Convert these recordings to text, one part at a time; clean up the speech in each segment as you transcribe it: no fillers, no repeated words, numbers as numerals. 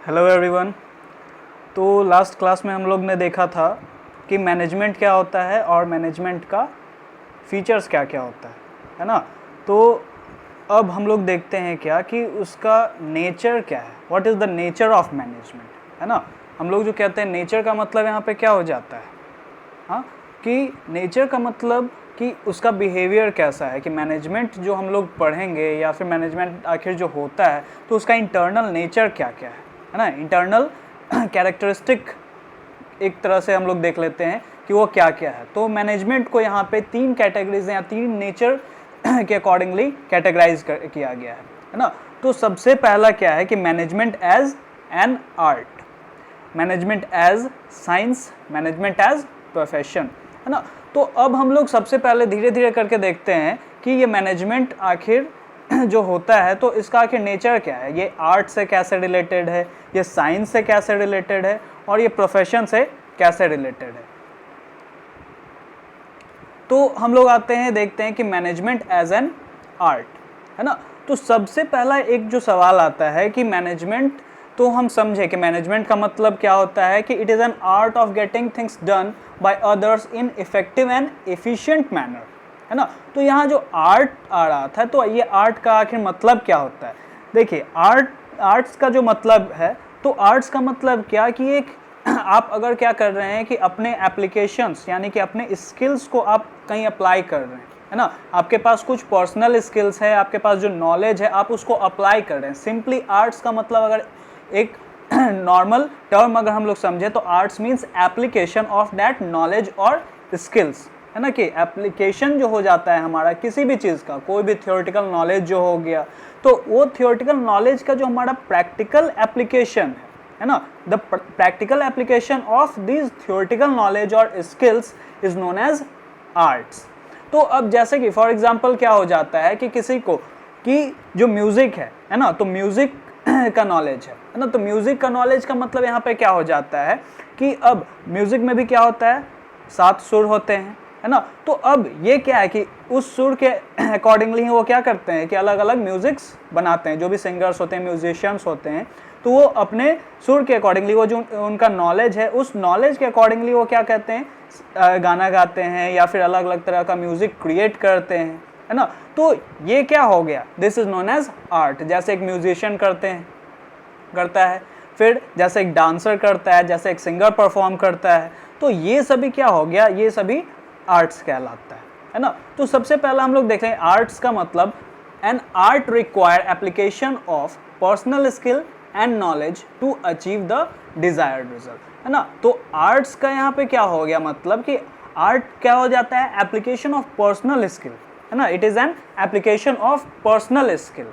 Hello everyone. तो last class में हम लोग ने देखा था कि मैनेजमेंट क्या होता है और मैनेजमेंट का फीचर्स क्या क्या होता है ना। तो अब हम लोग देखते हैं क्या कि उसका नेचर क्या है, what is the nature of management, है ना। हम लोग जो कहते हैं नेचर का मतलब यहाँ पे क्या हो जाता है, हाँ, कि नेचर का मतलब कि उसका बिहेवियर कैसा है, कि मैनेजमेंट जो हम लोग पढ़ेंगे या फिर मैनेजमेंट आखिर जो होता है तो उसका इंटरनल नेचर क्या क्या है ना। इंटरनल कैरेक्टरिस्टिक एक तरह से हम लोग देख लेते हैं कि वो क्या क्या है। तो मैनेजमेंट को यहाँ पे तीन कैटेगरीज या तीन नेचर के अकॉर्डिंगली कैटेगराइज किया गया है ना। तो सबसे पहला क्या है कि management as an art, management as science, management as profession, है ना। तो अब हम लोग सबसे पहले धीरे धीरे करके देखते हैं कि ये मैनेजमेंट आखिर जो होता है तो इसका आखिर नेचर क्या है, ये आर्ट से कैसे रिलेटेड है, ये साइंस से कैसे रिलेटेड है और ये प्रोफेशन से कैसे रिलेटेड है। तो हम लोग आते हैं, देखते हैं कि मैनेजमेंट एज एन आर्ट, है ना। तो सबसे पहला एक जो सवाल आता है कि मैनेजमेंट, तो हम समझे कि मैनेजमेंट का मतलब क्या होता है कि it is an art of getting things done by others in effective and efficient manner, है ना। तो यहाँ जो आर्ट आ रहा था, तो ये आर्ट का आखिर मतलब क्या होता है। देखिए आर्ट्स का जो मतलब है, तो आर्ट्स का मतलब क्या कि एक आप अगर क्या कर रहे हैं कि अपने एप्लीकेशंस यानी कि अपने स्किल्स को आप कहीं अप्लाई कर रहे हैं, है ना। आपके पास कुछ पर्सनल स्किल्स है, आपके पास जो नॉलेज है आप उसको अप्लाई कर रहे हैं। सिंपली आर्ट्स का मतलब अगर एक नॉर्मल टर्म अगर हम लोग समझे तो arts means application of that knowledge और स्किल्स, है ना। कि एप्लीकेशन जो हो जाता है हमारा किसी भी चीज़ का, कोई भी थियोरेटिकल नॉलेज जो हो गया, तो वो थियोरेटिकल नॉलेज का जो हमारा प्रैक्टिकल एप्लीकेशन है ना, the practical application of this theoretical knowledge और skills is known as arts. तो अब जैसे कि फॉर एग्जांपल क्या हो जाता है कि किसी को कि जो म्यूजिक है ना, तो म्यूजिक का नॉलेज है ना। तो म्यूजिक का नॉलेज का मतलब यहाँ पे क्या हो जाता है कि अब म्यूजिक में भी क्या होता है, 7 सुर होते हैं, है ना। तो अब ये क्या है कि उस सुर के अकॉर्डिंगली वो क्या करते हैं कि अलग अलग म्यूजिक्स बनाते हैं। जो भी सिंगर्स होते हैं, म्यूजिशियंस होते हैं, तो वो अपने सुर के अकॉर्डिंगली, वो जो उनका नॉलेज है उस नॉलेज के अकॉर्डिंगली वो क्या कहते हैं, गाना गाते हैं या फिर अलग अलग तरह का म्यूजिक क्रिएट करते हैं, है ना। तो ये क्या हो गया, this is known as art. जैसे एक म्यूजिशियन करता है, फिर जैसे एक डांसर करता है, जैसे एक सिंगर परफॉर्म करता है, तो ये सभी क्या हो गया, ये सभी आर्ट्स कहलाता है ना। तो सबसे पहला हम लोग देख रहे हैं आर्ट्स का मतलब an art require application of personal skill and knowledge to achieve the desired result, है ना। तो आर्ट्स का यहाँ पे क्या हो गया मतलब कि आर्ट क्या हो जाता है, एप्लीकेशन ऑफ पर्सनल स्किल, है ना। It is an application of personal skill.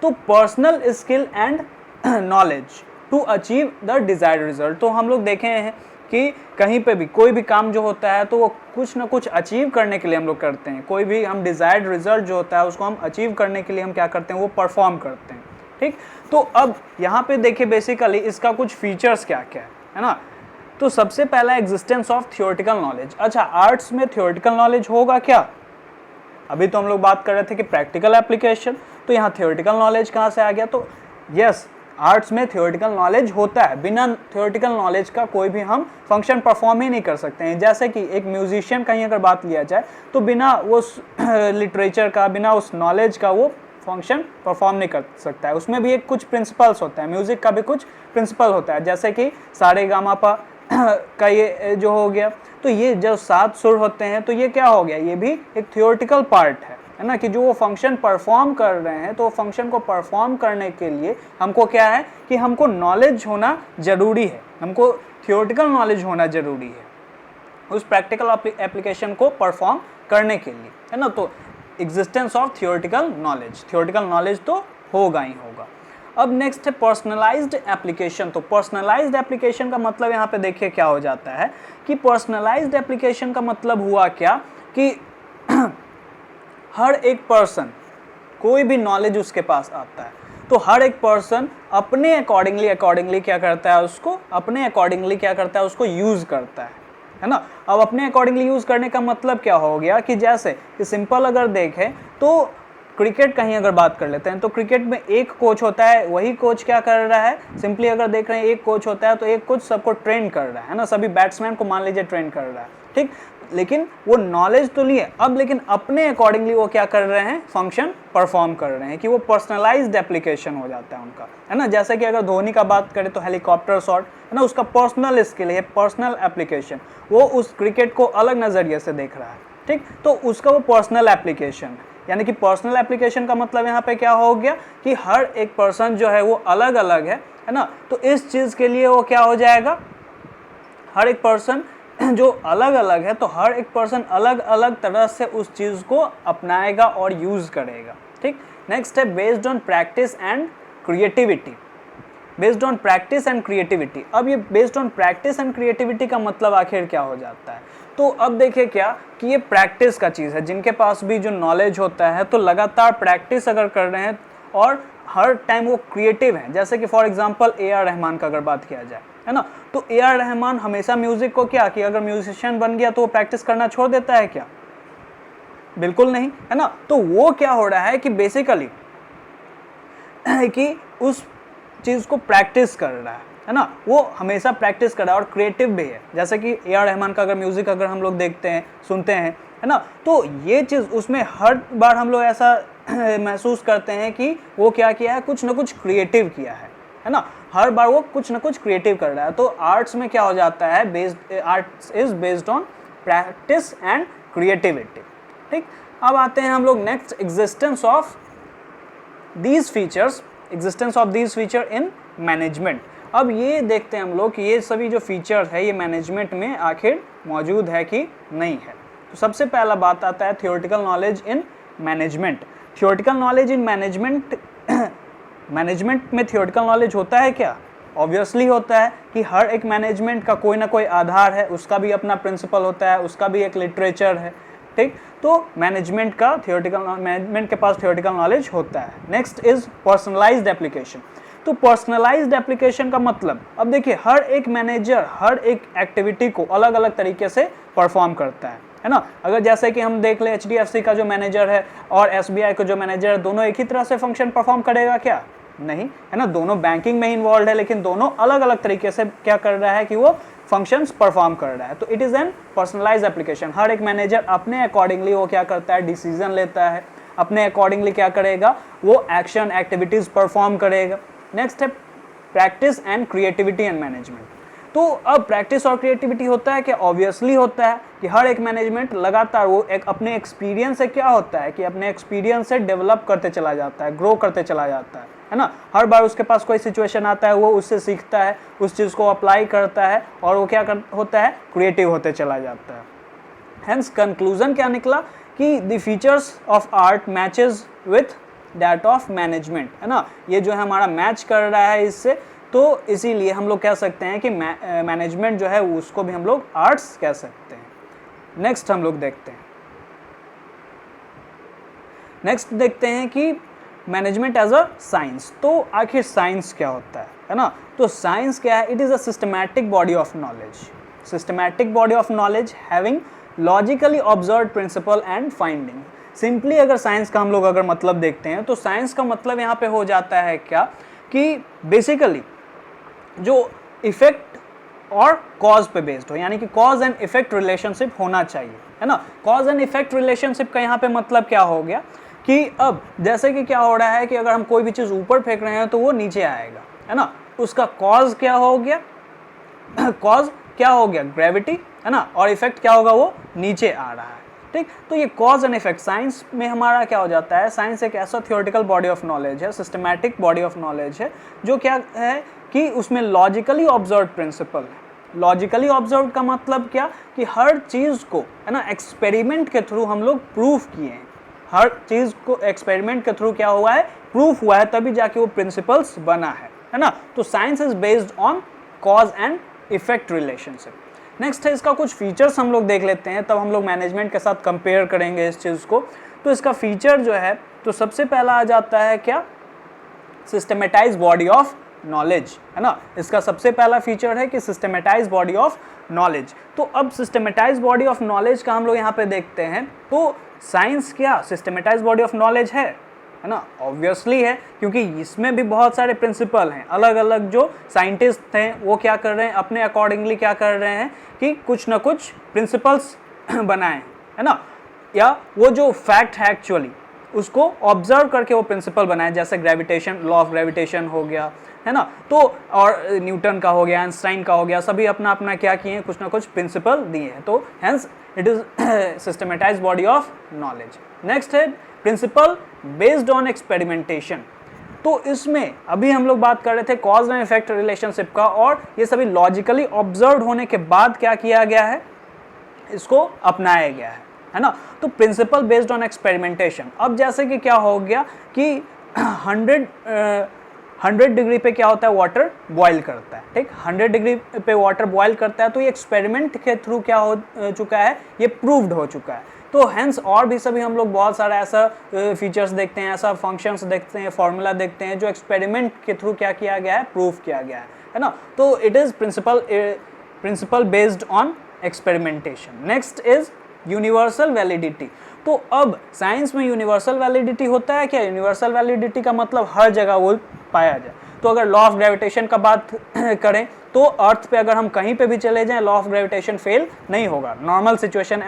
तो personal skill and knowledge to achieve the desired result. तो हम लोग देखे हैं कि कहीं पे भी कोई भी काम जो होता है तो वो कुछ ना कुछ अचीव करने के लिए हम लोग करते हैं। कोई भी हम डिजायर्ड रिजल्ट जो होता है उसको हम अचीव करने के लिए हम क्या करते हैं, वो परफॉर्म करते हैं, ठीक। तो अब यहाँ पे देखिए बेसिकली इसका कुछ फीचर्स क्या क्या है ना। तो सबसे पहला एग्जिस्टेंस ऑफ थियोरेटिकल नॉलेज। अच्छा, आर्ट्स में थियोरेटिकल नॉलेज होगा क्या, अभी तो हम लोग बात कर रहे थे कि प्रैक्टिकल एप्लीकेशन, तो यहाँ थियोरेटिकल नॉलेज कहाँ से आ गया। तो यस, आर्ट्स में थियोरेटिकल नॉलेज होता है। बिना थियोरेटिकल नॉलेज का कोई भी हम फंक्शन परफॉर्म ही नहीं कर सकते हैं। जैसे कि एक म्यूजिशियन का ही अगर बात लिया जाए तो बिना उस लिटरेचर का, बिना उस नॉलेज का वो फंक्शन परफॉर्म नहीं कर सकता है। उसमें भी एक कुछ प्रिंसिपल्स होता है, म्यूजिक का भी कुछ प्रिंसिपल होता है, जैसे कि सारे गामा पा का ये जो हो गया। तो ये जो 7 सुर होते हैं, तो ये क्या हो गया, ये भी एक थियोरेटिकल पार्ट है ना। कि जो वो फंक्शन परफॉर्म कर रहे हैं, तो फंक्शन को परफॉर्म करने के लिए हमको क्या है कि हमको नॉलेज होना जरूरी है, हमको थियोरेटिकल नॉलेज होना जरूरी है उस प्रैक्टिकल एप्लीकेशन को परफॉर्म करने के लिए, है ना। तो एग्जिस्टेंस ऑफ थियोरेटिकल नॉलेज तो होगा ही होगा। अब नेक्स्ट है पर्सनलाइज्ड एप्लीकेशन। तो पर्सनलाइज्ड एप्लीकेशन का मतलब यहाँ पे देखिए क्या हो जाता है कि पर्सनलाइज्ड एप्लीकेशन का मतलब हुआ क्या कि हर एक पर्सन, कोई भी नॉलेज उसके पास आता है तो हर एक पर्सन अपने अकॉर्डिंगली क्या करता है, उसको अपने अकॉर्डिंगली क्या करता है, उसको यूज करता है ना। अब अपने अकॉर्डिंगली यूज करने का मतलब क्या हो गया कि जैसे कि सिंपल अगर देखें तो क्रिकेट कहीं अगर बात कर लेते हैं तो क्रिकेट में एक कोच होता है, वही कोच क्या कर रहा है, सिंपली अगर देख रहे हैं एक कोच होता है तो एक कोच सबको ट्रेन कर रहा है ना, सभी बैट्समैन को मान लीजिए ट्रेन कर रहा है, ठीक। लेकिन वो नॉलेज तो लिए अब, लेकिन अपने अकॉर्डिंगली वो क्या कर रहे हैं, फंक्शन परफॉर्म कर रहे हैं, कि वो पर्सनलाइज्ड एप्लीकेशन हो जाता है उनका, है ना। जैसे कि अगर धोनी का बात करें तो हेलीकॉप्टर शॉट, है ना, उसका पर्सनल स्किल है, पर्सनल एप्लीकेशन, वो उस क्रिकेट को अलग नज़रिए से देख रहा है, ठीक। तो उसका वो पर्सनल एप्लीकेशन है, यानी कि पर्सनल एप्लीकेशन का मतलब यहाँ पे क्या हो गया कि हर एक पर्सन जो है वो अलग अलग है ना। तो इस चीज़ के लिए वो क्या हो जाएगा, हर एक पर्सन जो अलग अलग है, तो हर एक पर्सन अलग अलग तरह से उस चीज़ को अपनाएगा और यूज़ करेगा, ठीक। नेक्स्ट है based on practice and creativity. Based on practice and creativity, अब ये based on practice and creativity का मतलब आखिर क्या हो जाता है, तो अब देखिए क्या कि ये प्रैक्टिस का चीज़ है, जिनके पास भी जो नॉलेज होता है तो लगातार प्रैक्टिस अगर कर रहे हैं और हर टाइम वो क्रिएटिव हैं। जैसे कि फॉर एग्जांपल ए.आर. रहमान का अगर बात किया जाए, है ना, तो ए.आर. रहमान हमेशा म्यूज़िक को क्या कि अगर म्यूजिशियन बन गया तो वो प्रैक्टिस करना छोड़ देता है क्या, बिल्कुल नहीं, है ना। तो वो क्या हो रहा है कि बेसिकली कि उस चीज़ को प्रैक्टिस कर रहा है ना, वो हमेशा प्रैक्टिस कर रहा है और क्रिएटिव भी है। जैसे कि ए.आर. रहमान का अगर म्यूज़िक अगर हम लोग देखते हैं, सुनते हैं, है ना, तो ये चीज़ उसमें हर बार हम लोग ऐसा महसूस करते हैं कि वो क्या किया है, कुछ ना कुछ क्रिएटिव किया है ना, हर बार वो कुछ ना कुछ क्रिएटिव कर रहा है। तो आर्ट्स में क्या हो जाता है, arts is based on practice and creativity, ठीक। अब आते हैं हम लोग next, existence of these feature in management. अब ये देखते हैं हम लोग कि ये सभी जो फीचर है ये मैनेजमेंट में आखिर मौजूद है कि नहीं है। तो सबसे पहला बात आता है theoretical knowledge in management. Theoretical knowledge in management, management में थियोरेटिकल नॉलेज होता है क्या, ऑब्वियसली होता है कि हर एक मैनेजमेंट का कोई ना कोई आधार है, उसका भी अपना प्रिंसिपल होता है, उसका भी एक लिटरेचर है, ठीक। तो मैनेजमेंट का मैनेजमेंट के पास थियोरेटिकल नॉलेज होता है। Next is personalised application. तो पर्सनलाइज्ड एप्लीकेशन का मतलब, अब देखिए हर एक मैनेजर हर एक एक्टिविटी को अलग अलग तरीके से परफॉर्म करता है ना। अगर जैसे कि हम देख ले HDFC का जो मैनेजर है और SBI का जो मैनेजर है, दोनों एक ही तरह से फंक्शन परफॉर्म करेगा क्या, नहीं, है ना। दोनों बैंकिंग में इन्वॉल्व है, लेकिन दोनों अलग अलग तरीके से क्या कर रहा है कि वो फंक्शंस परफॉर्म कर रहा है। तो it is an personalised application. हर एक मैनेजर अपने अकॉर्डिंगली वो क्या करता है, डिसीजन लेता है, अपने अकॉर्डिंगली क्या करेगा, वो एक्शन एक्टिविटीज़ परफॉर्म करेगा। नेक्स्ट है practice and creativity and management. तो अब प्रैक्टिस और क्रिएटिविटी होता है कि ऑब्वियसली होता है कि हर एक मैनेजमेंट लगातार वो एक अपने एक्सपीरियंस से क्या होता है कि अपने एक्सपीरियंस से डेवलप करते चला जाता है, ग्रो करते चला जाता है ना। हर बार उसके पास कोई सिचुएशन आता है, वो उससे सीखता है, उस चीज़ को अप्लाई करता है और वो क्या होता है, क्रिएटिव होते चला जाता है। हेंस कंक्लूजन क्या निकला कि the features of art matches with that of management, है ना। ये जो है हमारा मैच कर रहा है इससे, तो इसीलिए हम लोग कह सकते हैं कि मैनेजमेंट जो है उसको भी हम लोग आर्ट्स कह सकते हैं। नेक्स्ट हम लोग देखते हैं, नेक्स्ट देखते हैं कि मैनेजमेंट एज अ साइंस। तो आखिर साइंस क्या होता है ना। तो साइंस क्या है, it is a systematic body of knowledge, systematic body of knowledge having logically observed principle and finding. Simply अगर साइंस का हम लोग अगर मतलब देखते हैं तो साइंस का मतलब यहाँ पे हो जाता है क्या कि बेसिकली जो इफेक्ट और कॉज पे बेस्ड हो, यानी कि कॉज एंड इफेक्ट रिलेशनशिप होना चाहिए, है ना। कॉज एंड इफेक्ट रिलेशनशिप का यहाँ पे मतलब क्या हो गया कि अब जैसे कि क्या हो रहा है कि अगर हम कोई भी चीज़ ऊपर फेंक रहे हैं तो वो नीचे आएगा, है ना। उसका कॉज क्या हो गया, कॉज क्या हो गया, ग्रेविटी, है ना, और इफेक्ट क्या होगा, वो नीचे आ रहा है, ठीक। तो ये कॉज एंड इफेक्ट साइंस में हमारा क्या हो जाता है, साइंस एक ऐसा थियोरेटिकल बॉडी ऑफ नॉलेज है, सिस्टमैटिक बॉडी ऑफ नॉलेज है, जो क्या है कि उसमें लॉजिकली ऑब्जर्व्ड प्रिंसिपल है। लॉजिकली ऑब्जर्व्ड का मतलब क्या कि हर चीज़ को, है ना, एक्सपेरिमेंट के थ्रू हम लोग प्रूफ किए हैं, हर चीज़ को एक्सपेरिमेंट के थ्रू क्या हुआ है, प्रूफ हुआ है, तभी जाके वो प्रिंसिपल्स बना है ना। तो science is based on cause and effect relationship. Next है इसका कुछ फीचर्स हम लोग देख लेते हैं, तब हम लोग मैनेजमेंट के साथ कंपेयर करेंगे इस चीज़ को। तो इसका फीचर जो है, तो सबसे पहला आ जाता है क्या, सिस्टमेटाइज बॉडी ऑफ नॉलेज, है ना। इसका सबसे पहला फीचर है कि सिस्टमेटाइज बॉडी ऑफ नॉलेज। तो अब सिस्टमेटाइज बॉडी ऑफ नॉलेज का हम लोग यहाँ पे देखते हैं, तो साइंस क्या सिस्टमेटाइज बॉडी ऑफ नॉलेज है, है ना, ऑब्वियसली है, क्योंकि इसमें भी बहुत सारे प्रिंसिपल हैं, अलग अलग जो साइंटिस्ट हैं वो क्या कर रहे हैं, अपने अकॉर्डिंगली क्या कर रहे हैं कि कुछ ना कुछ प्रिंसिपल्स बनाए, है ना, या वो जो फैक्ट है एक्चुअली उसको ऑब्जर्व करके वो प्रिंसिपल बनाए, जैसे ग्रेविटेशन, लॉ ऑफ ग्रेविटेशन हो गया, है ना, तो और न्यूटन का हो गया, आइंस्टाइन का हो गया, सभी अपना अपना क्या किए हैं, कुछ ना कुछ प्रिंसिपल दिए हैं, तो hence it is systematised body of knowledge. Next है प्रिंसिपल बेस्ड ऑन एक्सपेरिमेंटेशन। तो इसमें अभी हम लोग बात कर रहे थे कॉज एंड इफेक्ट रिलेशनशिप का, और ये सभी लॉजिकली ऑब्जर्व होने के बाद क्या किया गया है, इसको अपनाया गया है ना। तो प्रिंसिपल बेस्ड ऑन एक्सपेरिमेंटेशन, अब जैसे कि क्या हो गया कि 100 डिग्री पे क्या होता है, वाटर बॉयल करता है, ठीक, 100 डिग्री पे वाटर बॉयल करता है, तो ये एक्सपेरिमेंट के थ्रू क्या हो चुका है, ये प्रूव्ड हो चुका है। तो हेंस और भी सभी हम लोग बहुत सारा ऐसा फीचर्स देखते हैं, ऐसा फंक्शंस देखते हैं, फॉर्मूला देखते हैं जो एक्सपेरिमेंट के थ्रू क्या किया गया है, प्रूव किया गया है ना। तो it is principle based on experimentation. Next is universal validity. तो अब साइंस में यूनिवर्सल वैलिडिटी होता है क्या, यूनिवर्सल वैलिडिटी का मतलब हर जगह वो पाया जाए। तो अगर लॉ ऑफ ग्रेविटेशन का बात करें तो अर्थ पे अगर हम कहीं पे भी चले जाएं, लॉ ऑफ ग्रेविटेशन फेल नहीं होगा, नॉर्मल सिचुएशन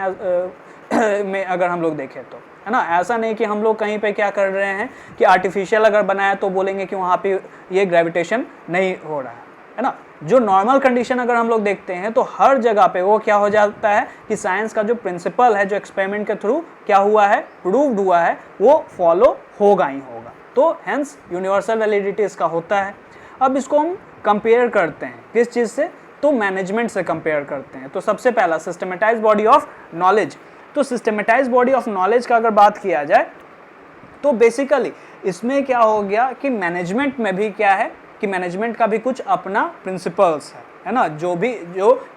में अगर हम लोग देखें तो, है ना। ऐसा नहीं कि हम लोग कहीं पे क्या कर रहे हैं कि आर्टिफिशियल अगर बनाया तो बोलेंगे कि वहाँ पे ये ग्रेविटेशन नहीं हो रहा है ना। जो नॉर्मल कंडीशन अगर हम लोग देखते हैं तो हर जगह पे वो क्या हो जाता है कि साइंस का जो प्रिंसिपल है, जो एक्सपेरिमेंट के थ्रू क्या हुआ है, प्रूव्ड हुआ है, वो फॉलो होगा ही होगा। तो हेंस यूनिवर्सल वैलिडिटी इसका होता है। अब इसको हम कंपेयर करते हैं किस चीज़ से, तो मैनेजमेंट से कंपेयर करते हैं। तो सबसे पहला सिस्टमेटाइज्ड बॉडी ऑफ नॉलेज। तो सिस्टमेटाइज्ड बॉडी ऑफ नॉलेज का अगर बात किया जाए तो बेसिकली इसमें क्या हो गया कि मैनेजमेंट में भी क्या है कि मैनेजमेंट का भी कुछ अपना प्रिंसिपल्स है ना। जो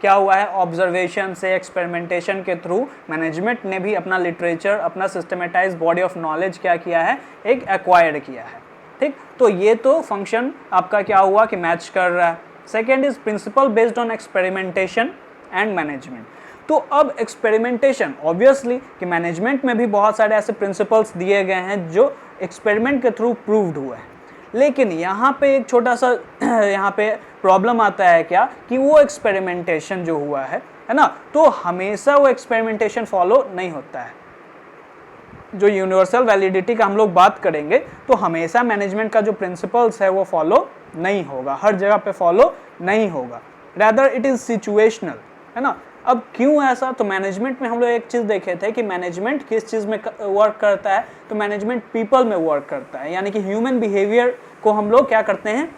क्या हुआ है, ऑब्जर्वेशन से, एक्सपेरिमेंटेशन के थ्रू मैनेजमेंट ने भी अपना लिटरेचर, अपना सिस्टमेटाइज्ड बॉडी ऑफ नॉलेज क्या किया है, एक एक्वायर किया है, ठीक। तो ये तो फंक्शन आपका क्या हुआ कि मैच कर रहा है। Second is principle based on experimentation and management. तो अब एक्सपेरिमेंटेशन ऑब्वियसली कि मैनेजमेंट में भी बहुत सारे ऐसे प्रिंसिपल्स दिए गए हैं जो एक्सपेरिमेंट के थ्रू प्रूव्ड हुए हैं, लेकिन यहाँ पे एक छोटा सा यहाँ पे प्रॉब्लम आता है क्या कि वो एक्सपेरिमेंटेशन जो हुआ है ना, तो हमेशा वो एक्सपेरिमेंटेशन फॉलो नहीं होता है। जो यूनिवर्सल वैलिडिटी का हम लोग बात करेंगे तो हमेशा मैनेजमेंट का जो प्रिंसिपल्स है वो फॉलो नहीं होगा, हर जगह पे फॉलो नहीं होगा, रैदर इट इज सिचुएशनल, है ना। अब क्यों ऐसा, तो मैनेजमेंट में हम लोग एक चीज़ देखे थे कि मैनेजमेंट किस चीज़ में वर्क करता है, तो मैनेजमेंट पीपल में वर्क करता है, यानी कि ह्यूमन बिहेवियर को हम लोग क्या करते हैं,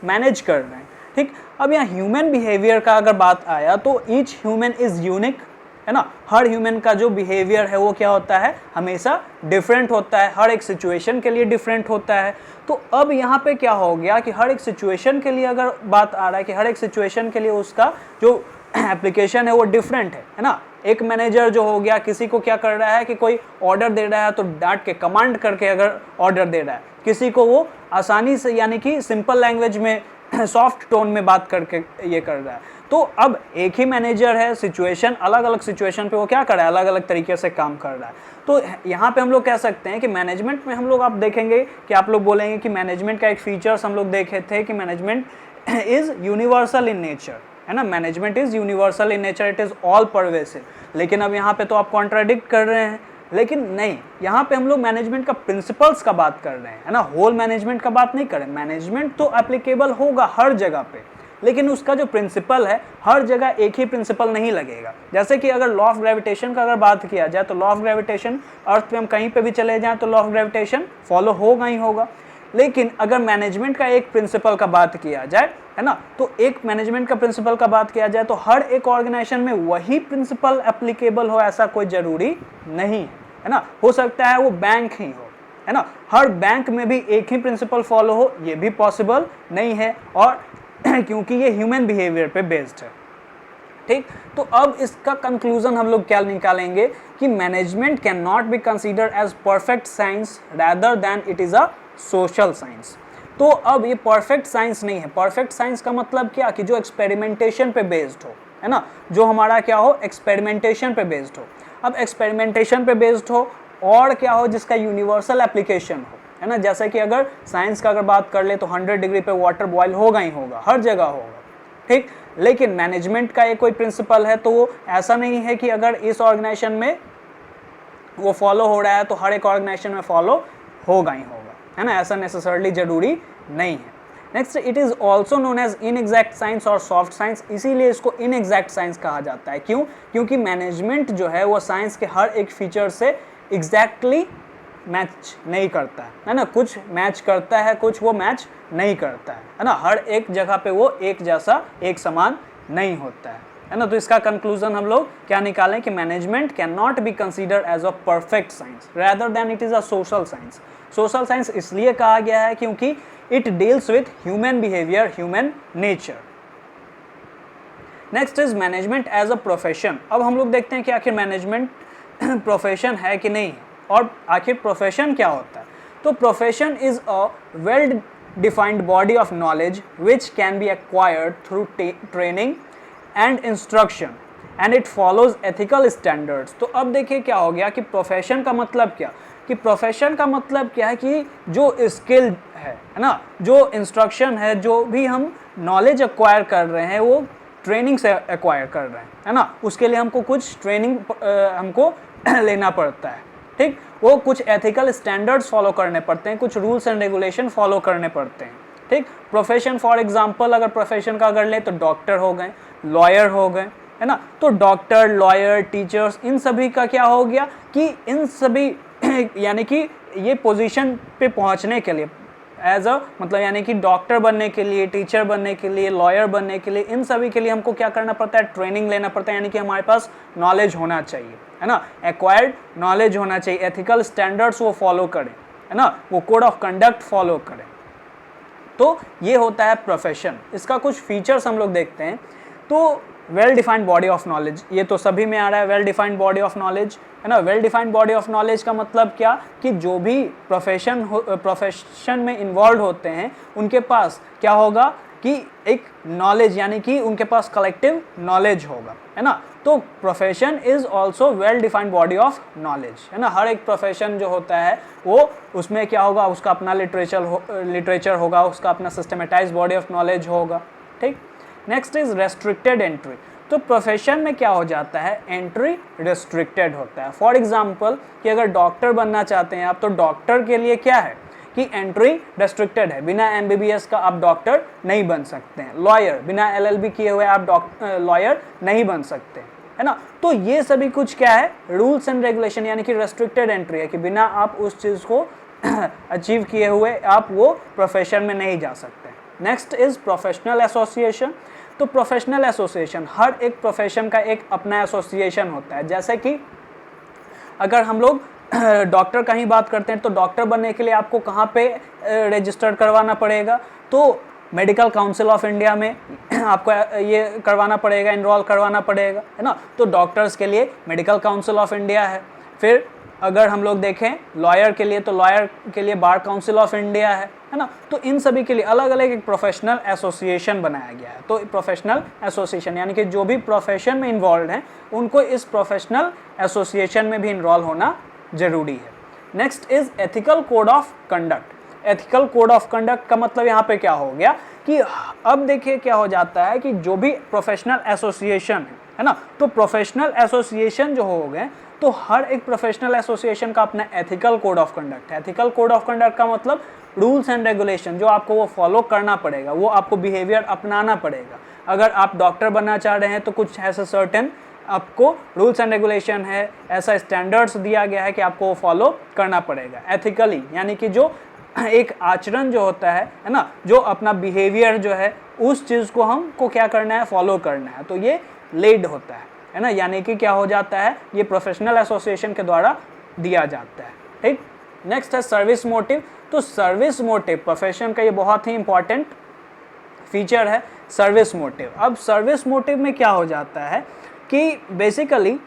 मैनेज कर रहे हैं, ठीक। अब यहाँ ह्यूमन बिहेवियर का अगर बात आया तो ईच ह्यूमन इज़ यूनिक, है ना। हर ह्यूमन का जो बिहेवियर है वो क्या होता है, हमेशा डिफरेंट होता है, हर एक सिचुएशन के लिए डिफरेंट होता है। तो अब यहाँ पे क्या हो गया कि हर एक सिचुएशन के लिए अगर बात आ रहा है कि हर एक सिचुएशन के लिए उसका जो एप्लीकेशन है वो डिफरेंट है ना। एक मैनेजर जो हो गया, किसी को क्या कर रहा है कि कोई ऑर्डर दे रहा है तो डांट के, कमांड करके अगर ऑर्डर दे रहा है, किसी को वो आसानी से यानी कि सिंपल लैंग्वेज में सॉफ्ट टोन में बात करके ये कर रहा है। तो अब एक ही मैनेजर है, सिचुएशन अलग अलग सिचुएशन पे वो क्या कर रहा है, अलग अलग तरीके से काम कर रहा है। तो यहाँ पे हम लोग कह सकते हैं कि मैनेजमेंट में हम लोग आप देखेंगे कि आप लोग बोलेंगे कि मैनेजमेंट का एक फीचर्स हम लोग देखे थे कि management is universal in nature, है ना। Management is universal in nature, it is all pervasive. लेकिन अब यहाँ पे तो आप कॉन्ट्राडिक्ट कर रहे हैं, लेकिन नहीं, यहाँ पे हम लोग मैनेजमेंट का प्रिंसिपल्स का बात कर रहे हैं, है ना, होल मैनेजमेंट का बात नहीं कर रहे। मैनेजमेंट तो एप्लीकेबल होगा हर जगह पे, लेकिन उसका जो प्रिंसिपल है हर जगह एक ही प्रिंसिपल नहीं लगेगा। जैसे कि अगर लॉ ऑफ ग्रेविटेशन का अगर बात किया जाए तो लॉ ऑफ ग्रेविटेशन अर्थ पे हम कहीं पे भी चले जाएं तो लॉ ऑफ ग्रेविटेशन फॉलो होगा ही होगा। लेकिन अगर मैनेजमेंट का एक प्रिंसिपल का बात किया जाए, है ना, तो एक मैनेजमेंट का प्रिंसिपल का बात किया जाए तो हर एक ऑर्गेनाइजेशन में वही प्रिंसिपल एप्लीकेबल हो ऐसा कोई जरूरी नहीं है ना। हो सकता है वो बैंक ही हो, है ना, हर बैंक में भी एक ही प्रिंसिपल फॉलो हो, ये भी पॉसिबल नहीं है, और क्योंकि ये ह्यूमन बिहेवियर पे बेस्ड है, ठीक। तो अब इसका कंक्लूजन हम लोग क्या निकालेंगे कि management can not be considered as perfect science rather than it is a social science. तो अब ये परफेक्ट साइंस नहीं है। परफेक्ट साइंस का मतलब क्या कि जो एक्सपेरिमेंटेशन पे बेस्ड हो, है ना, जो हमारा क्या हो, एक्सपेरिमेंटेशन पे बेस्ड हो। अब एक्सपेरिमेंटेशन पे बेस्ड हो और क्या हो जिसका यूनिवर्सल एप्लीकेशन हो, है ना। जैसे कि अगर साइंस का अगर बात कर ले तो 100 डिग्री पे वाटर बॉयल होगा ही होगा, हर जगह होगा, ठीक। लेकिन मैनेजमेंट का एक कोई प्रिंसिपल है, तो वो ऐसा नहीं है कि अगर इस ऑर्गेनाइजेशन में वो फॉलो हो रहा है तो हर एक ऑर्गेनाइजेशन में फॉलो होगा ही होगा, है ना। ऐसा नेसेसरली जरूरी नहीं है। Next, it is also known as inexact science और सॉफ्ट साइंस, इसीलिए इसको इनएग्जैक्ट साइंस कहा जाता है। क्यों? क्योंकि मैनेजमेंट जो है वो साइंस के हर एक फीचर से एग्जैक्टली मैच नहीं करता है ना। कुछ मैच करता है, कुछ वो मैच नहीं करता है ना। हर एक जगह पे वो एक जैसा, एक समान नहीं होता है ना। तो इसका कंक्लूजन हम लोग क्या निकालें कि management can not be considered as a perfect science rather than it is a social science. Social science इसलिए कहा गया है क्योंकि it deals with human behaviour, human nature. Next is management as a profession. अब हम लोग देखते हैं कि आखिर मैनेजमेंट प्रोफेशन है कि नहीं, और आखिर प्रोफेशन क्या होता है। तो profession is a well defined body of knowledge which can be acquired through training and instruction and it follows ethical standards. तो अब देखिए क्या हो गया कि प्रोफेशन का मतलब क्या, कि प्रोफेशन का मतलब क्या है कि जो स्किल है ना, जो इंस्ट्रक्शन है, जो भी हम नॉलेज एक्वायर कर रहे हैं वो ट्रेनिंग से एक्वायर कर रहे हैं, है ना। उसके लिए हमको कुछ ट्रेनिंग हमको लेना पड़ता है, ठीक। वो कुछ एथिकल स्टैंडर्ड्स फॉलो करने पड़ते हैं, कुछ रूल्स एंड रेगुलेशन फॉलो करने पड़ते हैं, ठीक। प्रोफेशन फॉर एग्जांपल अगर प्रोफेशन का अगर ले तो डॉक्टर हो गए, लॉयर हो गए, है ना। तो डॉक्टर, लॉयर, टीचर्स, इन सभी का क्या हो गया कि इन सभी यानी कि ये पोजीशन पे पहुंचने के लिए एज अ मतलब यानी कि डॉक्टर बनने के लिए, टीचर बनने के लिए, लॉयर बनने के लिए, इन सभी के लिए हमको क्या करना पड़ता है, ट्रेनिंग लेना पड़ता है। यानी कि हमारे पास नॉलेज होना चाहिए, है ना, एक्वायर्ड नॉलेज होना चाहिए, एथिकल स्टैंडर्ड्स वो फॉलो करें, है ना, वो कोड ऑफ कंडक्ट फॉलो करें। तो ये होता है प्रोफेशन। इसका कुछ फीचर्स हम लोग देखते हैं। तो well defined body of knowledge, ये तो सभी में आ रहा है, well defined body of knowledge, है ना। Well defined body of knowledge का मतलब क्या कि जो भी प्रोफेशन में इन्वॉल्व होते हैं उनके पास क्या होगा कि एक नॉलेज, यानी कि उनके पास कलेक्टिव नॉलेज होगा, है ना। तो profession is also well defined body of knowledge, है ना। हर एक प्रोफेशन जो होता है वो उसमें क्या होगा, उसका अपना लिटरेचर होगा, उसका अपना सिस्टमेटाइज बॉडी ऑफ नॉलेज होगा, ठीक। Next is restricted entry. तो प्रोफेशन में क्या हो जाता है, एंट्री रेस्ट्रिक्टेड होता है। फॉर एग्जांपल कि अगर डॉक्टर बनना चाहते हैं आप, तो डॉक्टर के लिए क्या है कि एंट्री रेस्ट्रिक्टेड है, बिना एमबीबीएस का आप डॉक्टर नहीं बन सकते हैं। लॉयर, बिना एलएलबी किए हुए आप लॉयर नहीं बन सकते, है ना। तो ये सभी कुछ क्या है, रूल्स एंड रेगुलेशन, यानी कि रेस्ट्रिक्टेड एंट्री है कि बिना आप उस चीज़ को अचीव किए हुए आप वो प्रोफेशन में नहीं जा सकते। Next is professional association. तो प्रोफेशनल एसोसिएशन, हर एक प्रोफेशन का एक अपना एसोसिएशन होता है। जैसे कि अगर हम लोग डॉक्टर का ही बात करते हैं तो डॉक्टर बनने के लिए आपको कहाँ पे रजिस्टर करवाना पड़ेगा, तो मेडिकल काउंसिल ऑफ इंडिया में आपको ये करवाना पड़ेगा, इनरोल करवाना पड़ेगा, है ना। तो डॉक्टर्स के लिए मेडिकल काउंसिल ऑफ इंडिया है। फिर अगर हम लोग देखें लॉयर के लिए, तो लॉयर के लिए बार काउंसिल ऑफ इंडिया है ना। तो इन सभी के लिए अलग अलग एक प्रोफेशनल एसोसिएशन बनाया गया है। तो प्रोफेशनल एसोसिएशन यानी कि जो भी प्रोफेशन में इन्वॉल्व हैं उनको इस प्रोफेशनल एसोसिएशन में भी इन्वॉल्व होना जरूरी है। Next is ethical code of conduct. Ethical code of conduct का मतलब यहाँ पे क्या हो गया कि अब देखिए क्या हो जाता है कि जो भी प्रोफेशनल एसोसिएशन है ना, तो प्रोफेशनल एसोसिएशन जो हो गए तो हर एक प्रोफेशनल एसोसिएशन का अपना एथिकल कोड ऑफ कंडक्ट है। एथिकल कोड ऑफ कंडक्ट का मतलब रूल्स एंड रेगुलेशन जो आपको वो फॉलो करना पड़ेगा, वो आपको बिहेवियर अपनाना पड़ेगा। अगर आप डॉक्टर बनना चाह रहे हैं तो कुछ ऐसे सर्टेन आपको रूल्स एंड रेगुलेशन है, ऐसा स्टैंडर्ड्स दिया गया है कि आपको वो फॉलो करना पड़ेगा एथिकली, यानी कि जो एक आचरण जो होता है ना, जो अपना बिहेवियर जो है उस चीज़ को हमको क्या करना है, फॉलो करना है। तो ये लेड होता है ना, यानी कि क्या हो जाता है, ये प्रोफेशनल एसोसिएशन के द्वारा दिया जाता है, ठीक। नेक्स्ट है सर्विस मोटिव। तो सर्विस मोटिव प्रोफेशन का ये बहुत ही इंपॉर्टेंट फीचर है, सर्विस मोटिव। अब सर्विस मोटिव में क्या हो जाता है कि बेसिकली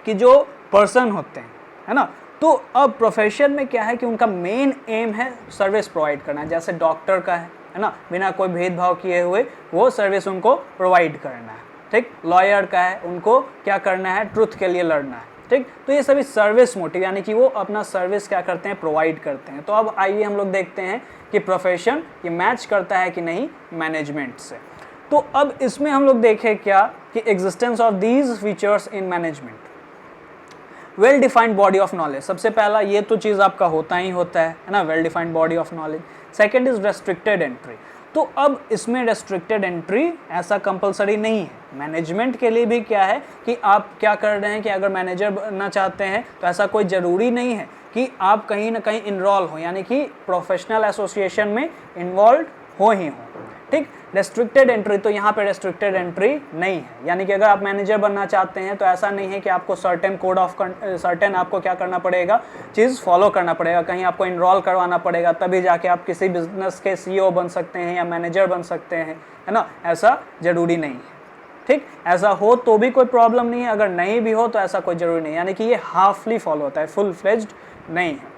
कि जो पर्सन होते हैं, है ना, तो अब प्रोफेशन में क्या है कि उनका मेन एम है सर्विस प्रोवाइड करना। जैसे डॉक्टर का है ना, बिना कोई भेदभाव किए हुए वो सर्विस उनको प्रोवाइड करना है, ठीक। लॉयर का है, उनको क्या करना है, ट्रुथ के लिए लड़ना है, ठीक। ठीक। तो ये सभी सर्विस मोटिव यानी कि वो अपना सर्विस क्या करते हैं, प्रोवाइड करते हैं। तो अब आइए हम लोग देखते हैं कि प्रोफेशन ये मैच करता है कि नहीं मैनेजमेंट से। तो अब इसमें हम लोग देखें क्या कि existence of these features in management, well defined body of knowledge. सबसे पहला ये तो चीज़ आपका होता ही होता है ना, well defined body of knowledge. Second is restricted entry. तो अब इसमें रेस्ट्रिक्टेड एंट्री ऐसा कंपलसरी नहीं है, मैनेजमेंट के लिए भी क्या है कि आप क्या कर रहे हैं कि अगर मैनेजर बनना चाहते हैं तो ऐसा कोई ज़रूरी नहीं है कि आप कहीं ना कहीं इन्वॉल्व हो, यानी कि प्रोफेशनल एसोसिएशन में इन्वॉल्व हो ही हो, ठीक। रेस्ट्रिक्टेड एंट्री, तो यहाँ पे रेस्ट्रिक्टेड एंट्री नहीं है, यानी कि अगर आप मैनेजर बनना चाहते हैं तो ऐसा नहीं है कि आपको सर्टेन आपको क्या करना पड़ेगा, चीज़ फॉलो करना पड़ेगा, कहीं आपको इनरोल करवाना पड़ेगा तभी जाके आप किसी बिजनेस के सीईओ बन सकते हैं या मैनेजर बन सकते हैं, है ना। ऐसा ज़रूरी नहीं है, ठीक। ऐसा हो तो भी कोई प्रॉब्लम नहीं है, अगर नहीं भी हो तो ऐसा कोई ज़रूरी नहीं है, यानी कि ये हाफली फॉलो होता है, फुल फ्लेज्ड नहीं है।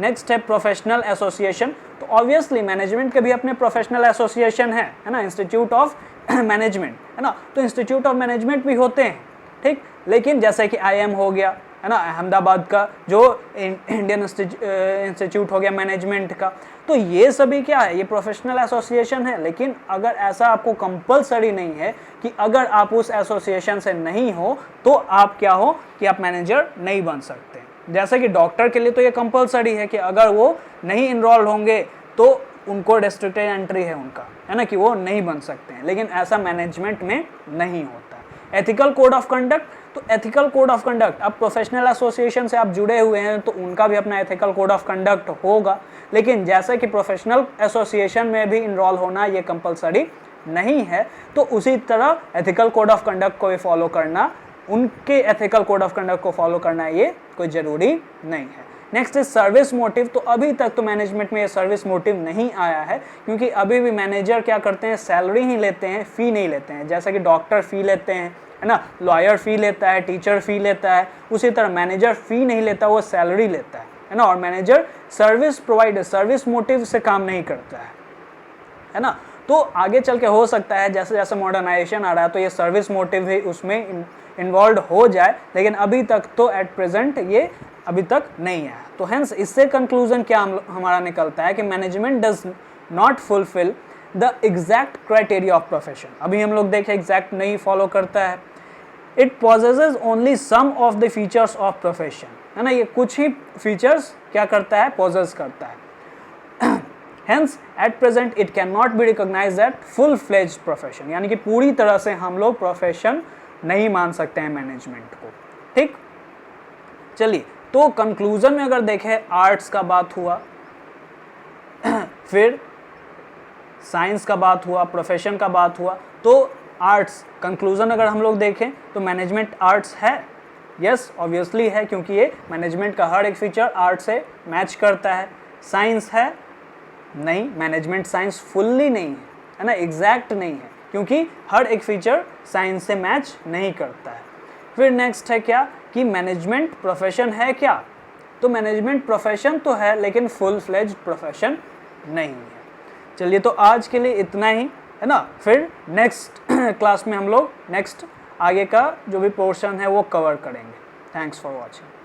नेक्स्ट है प्रोफेशनल एसोसिएशन। तो ऑब्वियसली मैनेजमेंट के भी अपने प्रोफेशनल एसोसिएशन है ना, इंस्टीट्यूट ऑफ मैनेजमेंट, है ना। तो इंस्टीट्यूट ऑफ मैनेजमेंट भी होते हैं, ठीक। लेकिन जैसे कि IIM हो गया, है ना, अहमदाबाद का जो इंडियन इंस्टीट्यूट हो गया मैनेजमेंट का, तो ये सभी क्या है, ये प्रोफेशनल एसोसिएशन है। लेकिन अगर ऐसा आपको कंपलसरी नहीं है कि अगर आप उस एसोसिएशन से नहीं हो तो आप क्या हो कि आप मैनेजर नहीं बन सकते। जैसे कि डॉक्टर के लिए तो ये कंपलसरी है कि अगर वो नहीं इनरोल होंगे तो उनको रेस्ट्रिक्टेड एंट्री है उनका, है ना, कि वो नहीं बन सकते हैं। लेकिन ऐसा मैनेजमेंट में नहीं होता। एथिकल कोड ऑफ कंडक्ट, तो एथिकल कोड ऑफ कंडक्ट, अब प्रोफेशनल एसोसिएशन से आप जुड़े हुए हैं तो उनका भी अपना एथिकल कोड ऑफ कंडक्ट होगा। लेकिन जैसे कि प्रोफेशनल एसोसिएशन में भी इनरोल होना ये कंपलसरी नहीं है, तो उसी तरह एथिकल कोड ऑफ कंडक्ट को भी फॉलो करना, उनके एथिकल कोड ऑफ कंडक्ट को फॉलो करना ये कोई ज़रूरी नहीं है। Next is service motive. तो अभी तक तो मैनेजमेंट में ये सर्विस मोटिव नहीं आया है, क्योंकि अभी भी मैनेजर क्या करते हैं, सैलरी ही लेते हैं, फ़ी नहीं लेते हैं। जैसा कि डॉक्टर फ़ी लेते हैं, है ना, लॉयर फ़ी लेता है, टीचर फ़ी लेता है, उसी तरह मैनेजर फ़ी नहीं लेता, वो सैलरी लेता है ना। और manager service provider, service motive से काम नहीं करता है ना। तो आगे चल के हो सकता है जैसे जैसे मॉडर्नाइजेशन आ रहा है तो ये सर्विस मोटिव ही उसमें इन्वॉल्व हो जाए, लेकिन अभी तक तो एट प्रेजेंट ये अभी तक नहीं है। तो हेंस इससे कंक्लूजन क्या हमारा निकलता है कि management does not fulfil the exact criteria of profession. अभी हम लोग देखें एग्जैक्ट नहीं फॉलो करता है। It possesses only some of the features of profession, है ना, ये कुछ ही फीचर्स क्या करता है, पॉजेस करता है। Hence, at present it cannot be recognized at full-fledged profession, यानी कि पूरी तरह से हम लोग प्रोफेशन नहीं मान सकते हैं मैनेजमेंट को, ठीक। चलिए, तो कंक्लूजन में अगर देखें, आर्ट्स का बात हुआ, फिर साइंस का बात हुआ, प्रोफेशन का बात हुआ, तो आर्ट्स कंक्लूजन अगर हम लोग देखें तो मैनेजमेंट आर्ट्स है, यस ऑब्वियसली है, क्योंकि ये मैनेजमेंट का हर एक फीचर आर्ट से मैच करता है। साइंस है नहीं, मैनेजमेंट साइंस फुल्ली नहीं है ना, एग्जैक्ट नहीं है, क्योंकि हर एक फीचर साइंस से मैच नहीं करता है। फिर नेक्स्ट है क्या कि मैनेजमेंट प्रोफेशन है क्या, तो मैनेजमेंट प्रोफेशन तो है लेकिन फुल फ्लेज्ड प्रोफेशन नहीं है। चलिए, तो आज के लिए इतना ही, है ना। फिर नेक्स्ट क्लास में हम लोग नेक्स्ट आगे का जो भी पोर्शन है वो कवर करेंगे। Thanks for watching.